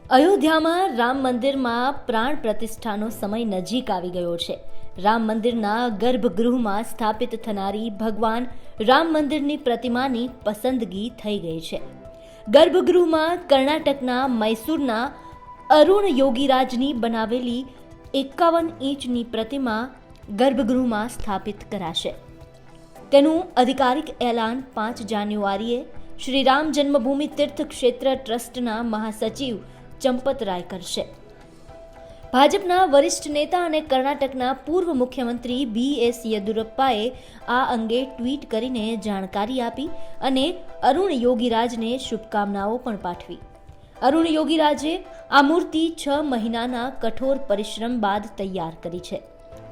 અયોધ્યામાં રામ મંદિરમાં પ્રાણ પ્રતિષ્ઠાનો સમય નજીક આવી ગયો છે. રામ મંદિરના ગર્ભગૃહમાં સ્થાપિત થનારી ભગવાન રામ મંદિરની પ્રતિમાની પસંદગી થઈ ગઈ છે. ગર્ભગૃહમાં કર્ણાટકના મૈસૂરના અરુણ યોગીરાજની બનાવેલી 51 ઇંચની પ્રતિમા ગર્ભગૃહમાં સ્થાપિત કરાશે. તેનું અધિકારિક એલાન 5 જાન્યુઆરીએ શ્રી રામ જન્મભૂમિ તીર્થ ક્ષેત્ર ટ્રસ્ટના મહાસચિવ ચંપત રાય કરશે. ભાજપના વરિષ્ઠ નેતા અને કર્ણાટકના પૂર્વ મુખ્યમંત્રી BS યેદુરપ્પાએ આ અંગે ટ્વીટ કરીને જાણકારી આપી અને અરુણ યોગીરાજને શુભકામનાઓ પણ પાઠવી. અરુણ યોગીરાજે આ મૂર્તિ 6 મહિનાના કઠોર પરિશ્રમ બાદ તૈયાર કરી છે.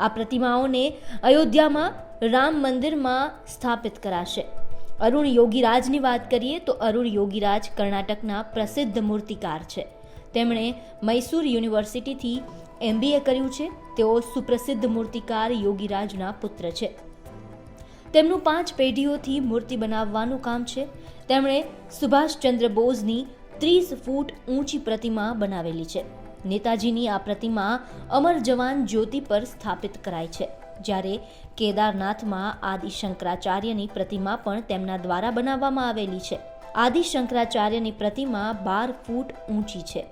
આ પ્રતિમાઓને અયોધ્યામાં રામ મંદિરમાં સ્થાપિત કરાશે. અરુણ યોગીરાજની વાત કરીએ તો અરુણ યોગીરાજ કર્ણાટકના પ્રસિદ્ધ મૂર્તિકાર છે. તેમણે મૈસૂર યુનિવર્સિટીથી MBA કર્યું છે. તેઓ સુપ્રસિદ્ધ મૂર્તિકાર યોગીરાજના પુત્ર છે. તેમનું 5 પેઢીઓથી મૂર્તિ બનાવવાનું કામ છે. તેમણે સુભાષચંદ્ર બોઝની 30 ફૂટ ઊંચી પ્રતિમા બનાવેલી છે. નેતાજીની આ પ્રતિમા અમર જવાન જ્યોતિ પર સ્થાપિત કરાઈ છે. જ્યારે કેદારનાથમાં આદિ શંકરાચાર્યની પ્રતિમા પણ તેમના દ્વારા બનાવવામાં આવેલી છે. આદિ શંકરાચાર્યની પ્રતિમા 12 ફૂટ ઊંચી છે.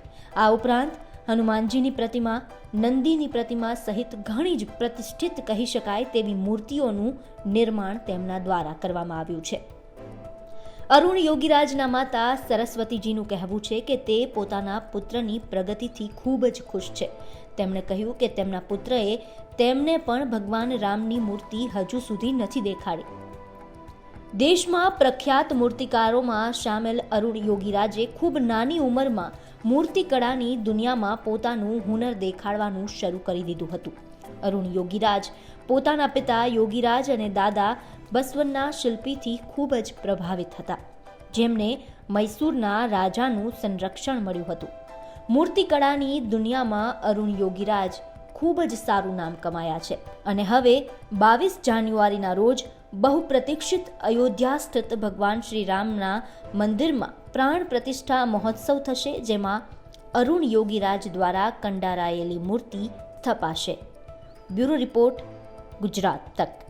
આ ઉપરાંત હનુમાનજીની પ્રતિમા, નંદીની પ્રતિમા સહિત ઘણી જ પ્રતિષ્ઠિત કહી શકાય તેવી મૂર્તિઓનું નિર્માણ તેમના દ્વારા કરવામાં આવ્યું છે. અરુણ યોગીરાજના માતા સરસ્વતીજીનું કહેવું છે કે તે પોતાના પુત્રની પ્રગતિથી ખૂબ જ ખુશ છે. તેમણે કહ્યું કે તેમના પુત્રએ તેમને પણ ભગવાન રામની મૂર્તિ હજુ સુધી નથી દેખાડી. દેશમાં પ્રખ્યાત મૂર્તિકારોમાં સામેલ અરુણ યોગીરાજે ખૂબ નાની ઉંમરમાં મૂર્તિકળાની દુનિયામાં પોતાનું હુનર દેખાડવાનું શરૂ કરી દીધું હતું. અરુણ યોગીરાજ પોતાના પિતા યોગીરાજ અને દાદા બસવનના શિલ્પીથી ખૂબ જ પ્રભાવિત હતા, જેમને મૈસૂરના રાજાનું સંરક્ષણ મળ્યું હતું. મૂર્તિકળાની દુનિયામાં અરુણ યોગીરાજ ખૂબ જ સારું નામ કમાયા છે અને હવે 22 જાન્યુઆરીના રોજ બહુપ્રતીક્ષિત અયોધ્યા સ્થિત ભગવાન શ્રી રામના મંદિરમાં પ્રાણ પ્રતિષ્ઠા મહોત્સવ થશે, જેમાં અરુણ યોગીરાજ દ્વારા કંડારાયેલી મૂર્તિ સ્થપાશે. બ્યુરો રિપોર્ટ, ગુજરાત તક.